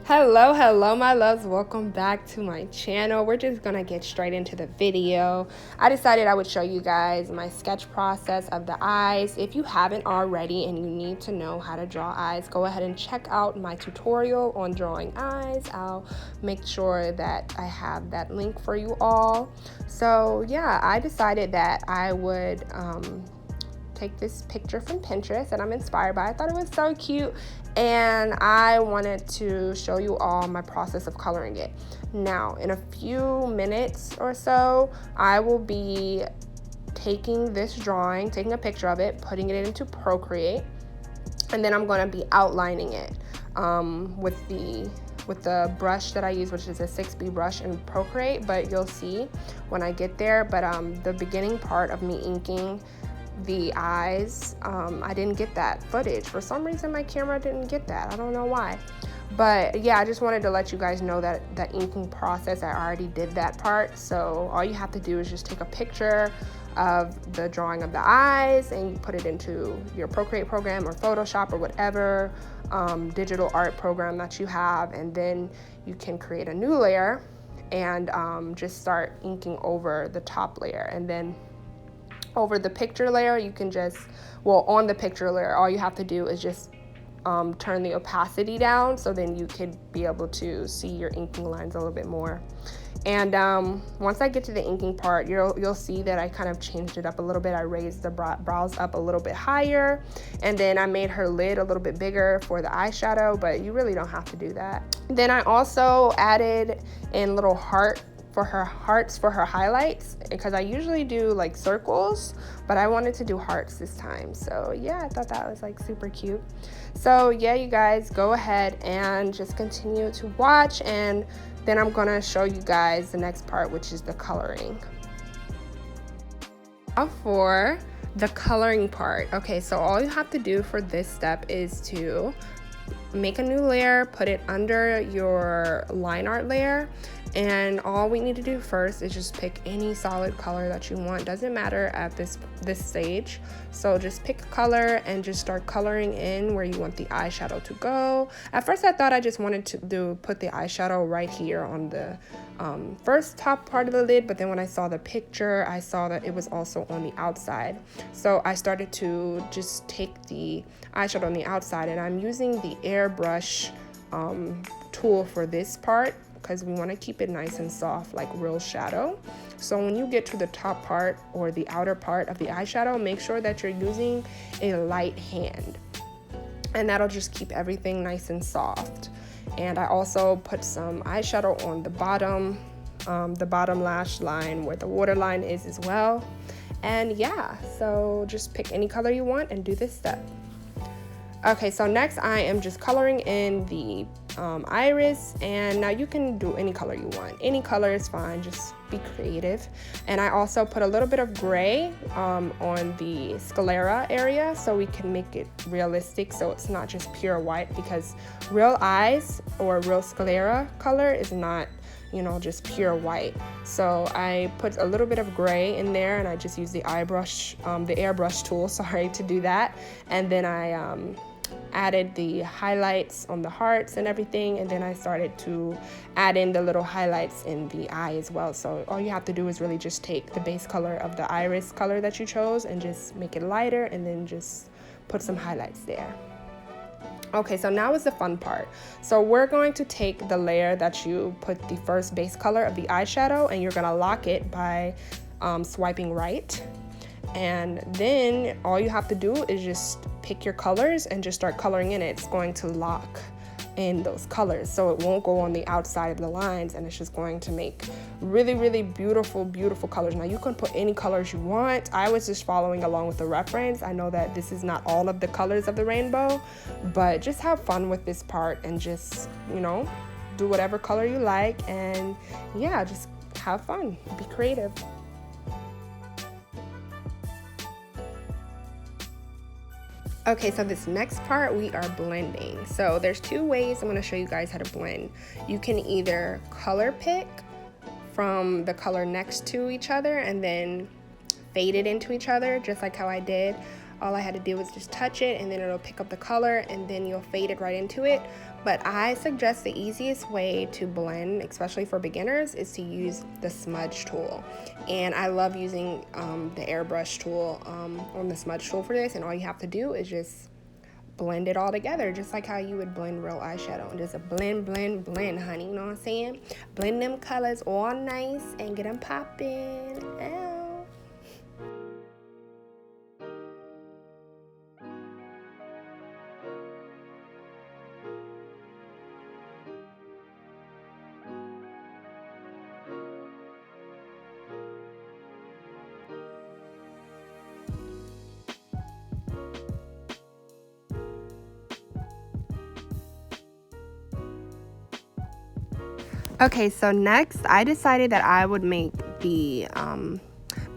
Hello my loves, welcome back to my channel. We're just gonna get straight into the video. I decided I would show you guys my sketch process of the eyes. If you haven't already and you need to know how to draw eyes, go ahead and check out my tutorial on drawing eyes. I'll make sure that I have that link for you all. So yeah, I decided that I would take this picture from Pinterest and I'm inspired by it. I thought it was so cute and I wanted to show you all my process of coloring it. Now, in a few minutes or so, I will be taking this drawing, taking a picture of it, putting it into Procreate, and then I'm going to be outlining it with the brush that I use, which is a 6B brush in Procreate, but you'll see when I get there. But the beginning part of me inking the eyes, I didn't get that footage. For some reason my camera didn't get that. I don't know why. But yeah, I just wanted to let you guys know that that inking process, I already did that part. So all you have to do is just take a picture of the drawing of the eyes and you put it into your Procreate program or Photoshop or whatever digital art program that you have, and then you can create a new layer and just start inking over the top layer. And then over the picture layer, you can just, well, on the picture layer, all you have to do is just turn the opacity down, so then you could be able to see your inking lines a little bit more. And once I get to the inking part, you'll see that I kind of changed it up a little bit. I raised the brows up a little bit higher, and then I made her lid a little bit bigger for the eyeshadow, but you really don't have to do that. Then I also added in little hearts for her highlights, because I usually do like circles, but I wanted to do hearts this time. So yeah, I thought that was like super cute. So yeah, you guys go ahead and just continue to watch, and then I'm gonna show you guys the next part, which is the coloring. Now for the coloring part. Okay, so all you have to do for this step is to make a new layer, put it under your line art layer, and all we need to do first is just pick any solid color that you want. Doesn't matter at this stage. So just pick a color and just start coloring in where you want the eyeshadow to go. At first I thought I just wanted to put the eyeshadow right here on the first top part of the lid, but then when I saw the picture, I saw that it was also on the outside. So I started to just take the eyeshadow on the outside, and I'm using the airbrush tool for this part because we want to keep it nice and soft, like real shadow. So when you get to the top part or the outer part of the eyeshadow, make sure that you're using a light hand, and that'll just keep everything nice and soft. And I also put some eyeshadow on the bottom lash line where the waterline is as well. And yeah, so just pick any color you want and do this step. Okay, so next I am just coloring in the iris, and now you can do any color you want. Any color is fine, just be creative. And I also put a little bit of gray on the sclera area so we can make it realistic, so it's not just pure white, because real eyes or real sclera color is not, you know, just pure white. So I put a little bit of gray in there, and I just use the airbrush tool, sorry, to do that. And then I added the highlights on the hearts and everything, and then I started to add in the little highlights in the eye as well. So all you have to do is really just take the base color of the iris color that you chose and just make it lighter, and then just put some highlights there. Okay, so now is the fun part. So we're going to take the layer that you put the first base color of the eyeshadow, and you're gonna lock it by swiping right. And then all you have to do is just pick your colors and just start coloring in it. It's going to lock in those colors, so it won't go on the outside of the lines, and it's just going to make really beautiful colors. Now you can put any colors you want. I was just following along with the reference. I know that this is not all of the colors of the rainbow, but just have fun with this part and just, you know, do whatever color you like, and yeah, just have fun, be creative. Okay, so this next part we are blending. So there's two ways I'm going to show you guys how to blend. You can either color pick from the color next to each other and then fade it into each other, just like how I did. All I had to do was just touch it, and then it'll pick up the color, and then you'll fade it right into it. But I suggest the easiest way to blend, especially for beginners, is to use the smudge tool. And I love using the airbrush tool on the smudge tool for this, and all you have to do is just blend it all together, just like how you would blend real eyeshadow. And just a blend, blend, blend, honey, you know what I'm saying? Blend them colors all nice and get them popping. Ow. Okay, so next I decided that I would make the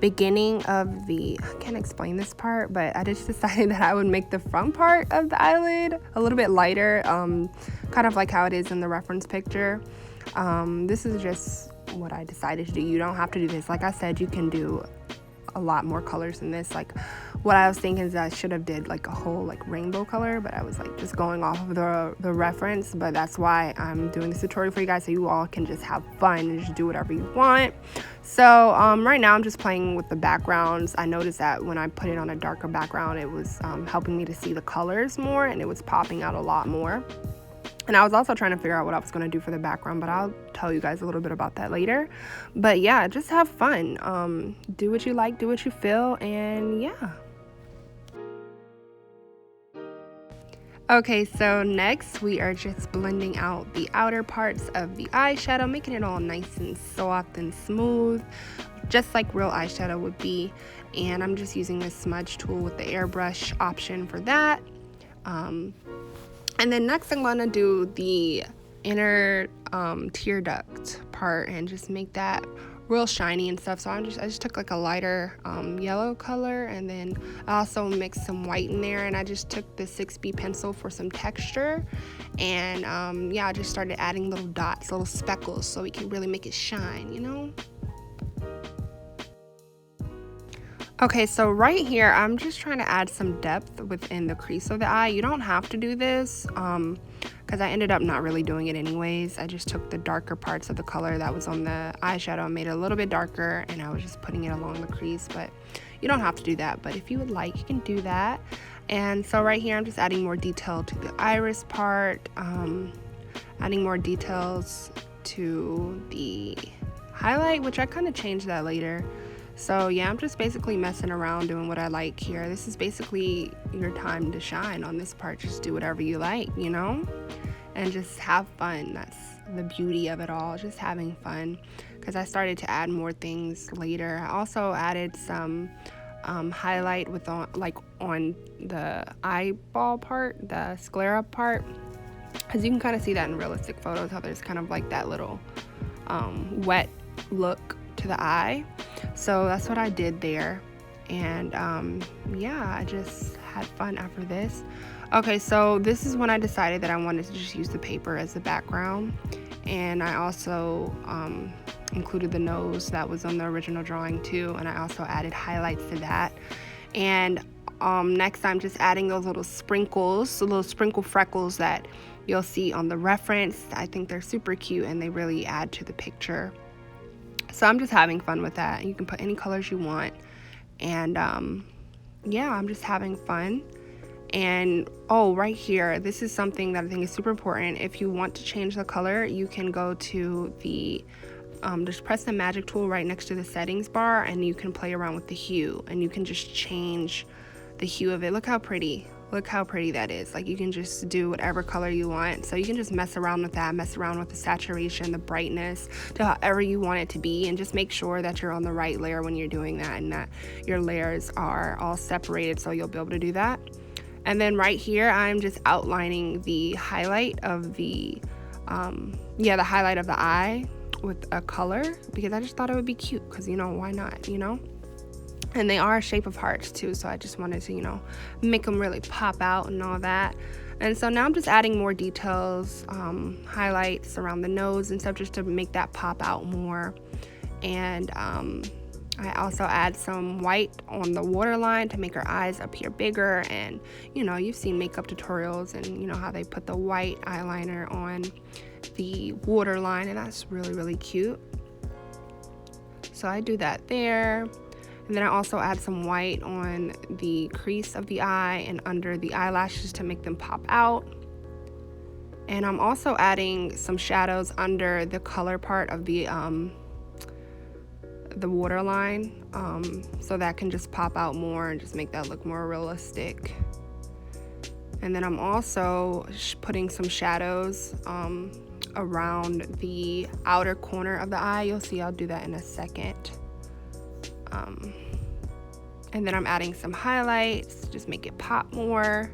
beginning of the, I can't explain this part, but I just decided that I would make the front part of the eyelid a little bit lighter, kind of like how it is in the reference picture. This is just what I decided to do. You don't have to do this. Like I said, you can do a lot more colors than this. Like what I was thinking is I should have did like a whole like rainbow color, but I was like just going off of the reference. But that's why I'm doing this tutorial for you guys, so you all can just have fun and just do whatever you want. So right now I'm just playing with the backgrounds. I noticed that when I put it on a darker background, it was helping me to see the colors more, and it was popping out a lot more. And I was also trying to figure out what I was going to do for the background, but I'll tell you guys a little bit about that later. But yeah, just have fun. Do what you like, do what you feel, and yeah. Okay, so next we are just blending out the outer parts of the eyeshadow, making it all nice and soft and smooth, just like real eyeshadow would be. And I'm just using this smudge tool with the airbrush option for that. And then next I'm gonna do the inner tear duct part and just make that real shiny and stuff. So I just took like a lighter yellow color, and then I also mixed some white in there, and I just took the 6B pencil for some texture. And yeah, I just started adding little dots, little speckles, so we can really make it shine, you know? Okay, so right here, I'm just trying to add some depth within the crease of the eye. You don't have to do this, because I ended up not really doing it anyways. I just took the darker parts of the color that was on the eyeshadow and made it a little bit darker, and I was just putting it along the crease, but you don't have to do that. But if you would like, you can do that. And so right here, I'm just adding more detail to the iris part, adding more details to the highlight, which I kind of changed that later. So yeah, I'm just basically messing around doing what I like here. This is basically your time to shine on this part. Just do whatever you like, you know, and just have fun. That's the beauty of it all, just having fun. Because I started to add more things later. I also added some highlight on the eyeball part, the sclera part, because you can kind of see that in realistic photos, how there's kind of like that little wet look to the eye. So that's what I did there. And yeah, I just had fun after this. Okay, so this is when I decided that I wanted to just use the paper as the background. And I also included the nose that was on the original drawing too, and I also added highlights to that. And next I'm just adding those little sprinkles, little sprinkle freckles that you'll see on the reference. I think they're super cute and they really add to the picture. So I'm just having fun with that. You can put any colors you want. And yeah, I'm just having fun. And oh, right here, this is something that I think is super important. If you want to change the color, you can go to the just press the magic tool right next to the settings bar, and you can play around with the hue, and you can just change the hue of it. Look how pretty. Look how pretty that is. Like, you can just do whatever color you want. So you can just mess around with that, mess around with the saturation, the brightness, to however you want it to be, and just make sure that you're on the right layer when you're doing that, and that your layers are all separated, so you'll be able to do that. And then right here, I'm just outlining the highlight of the the highlight of the eye with a color, because I just thought it would be cute, because, you know, why not, you know? And they are a shape of hearts too, so I just wanted to, you know, make them really pop out and all that. And so now I'm just adding more details, highlights around the nose and stuff, just to make that pop out more. And I also add some white on the waterline to make her eyes appear bigger. And you know, you've seen makeup tutorials and you know how they put the white eyeliner on the waterline, and that's really, really cute. So I do that there. And then I also add some white on the crease of the eye and under the eyelashes to make them pop out. And I'm also adding some shadows under the color part of the waterline, so that can just pop out more and just make that look more realistic. And then I'm also putting some shadows around the outer corner of the eye. You'll see I'll do that in a second. And then I'm adding some highlights, just make it pop more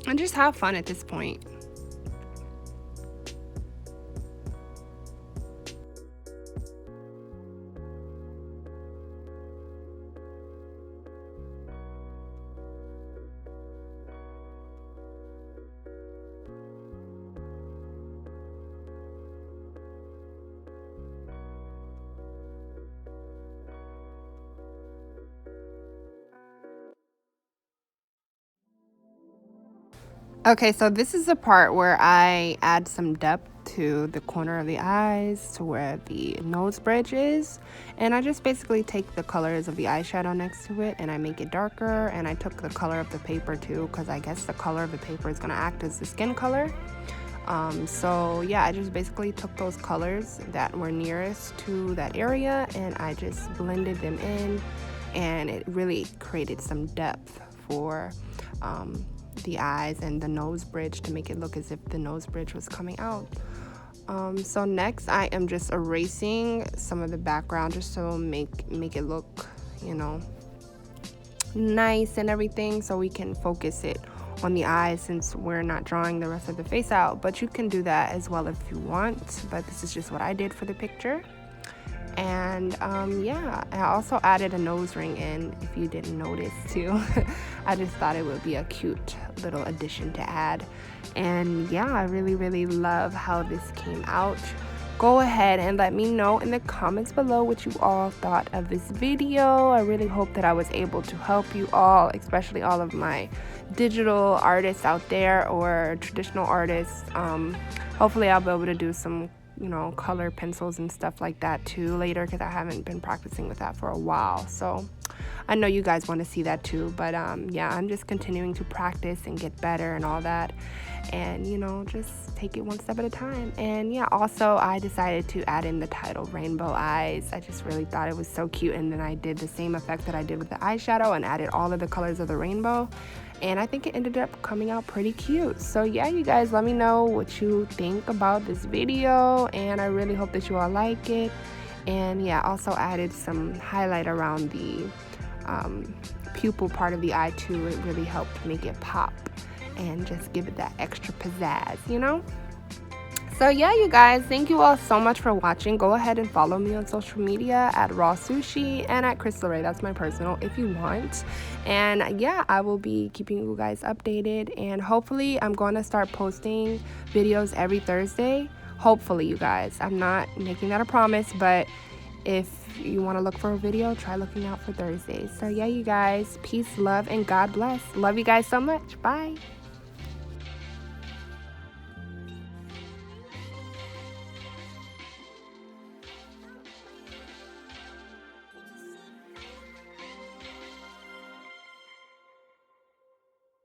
and just have fun at this point. Okay, so this is the part where I add some depth to the corner of the eyes to where the nose bridge is, and I just basically take the colors of the eyeshadow next to it and I make it darker, and I took the color of the paper too because I guess the color of the paper is going to act as the skin color. So yeah, I just basically took those colors that were nearest to that area and I just blended them in, and it really created some depth for the eyes and the nose bridge to make it look as if the nose bridge was coming out. So next I am just erasing some of the background just to make it look, you know, nice and everything, so we can focus it on the eyes since we're not drawing the rest of the face out. But you can do that as well if you want, but this is just what I did for the picture. And yeah, I also added a nose ring in, if you didn't notice too. I just thought it would be a cute little addition to add. And yeah, I really, really love how this came out. Go ahead and let me know in the comments below what you all thought of this video. I really hope that I was able to help you all, especially all of my digital artists out there or traditional artists. Hopefully I'll be able to do some, you know, color pencils and stuff like that too later, because I haven't been practicing with that for a while. So I know you guys want to see that too, but yeah, I'm just continuing to practice and get better and all that, and you know, just take it one step at a time. And yeah, also I decided to add in the title Rainbow Eyes. I just really thought it was so cute, and then I did the same effect that I did with the eyeshadow and added all of the colors of the rainbow, and I think it ended up coming out pretty cute. So yeah, you guys, let me know what you think about this video, and I really hope that you all like it. And yeah, also added some highlight around the pupil part of the eye too. It really helped make it pop and just give it that extra pizzazz, you know. So yeah, you guys, thank you all so much for watching. Go ahead and follow me on social media at Raw Sushi and at Crystal Ray. That's my personal if you want. And yeah, I will be keeping you guys updated, and hopefully I'm going to start posting videos every Thursday. Hopefully, you guys. I'm not making that a promise, but if you want to look for a video, try looking out for Thursdays. So yeah, you guys, peace, love, and God bless. Love you guys so much. Bye.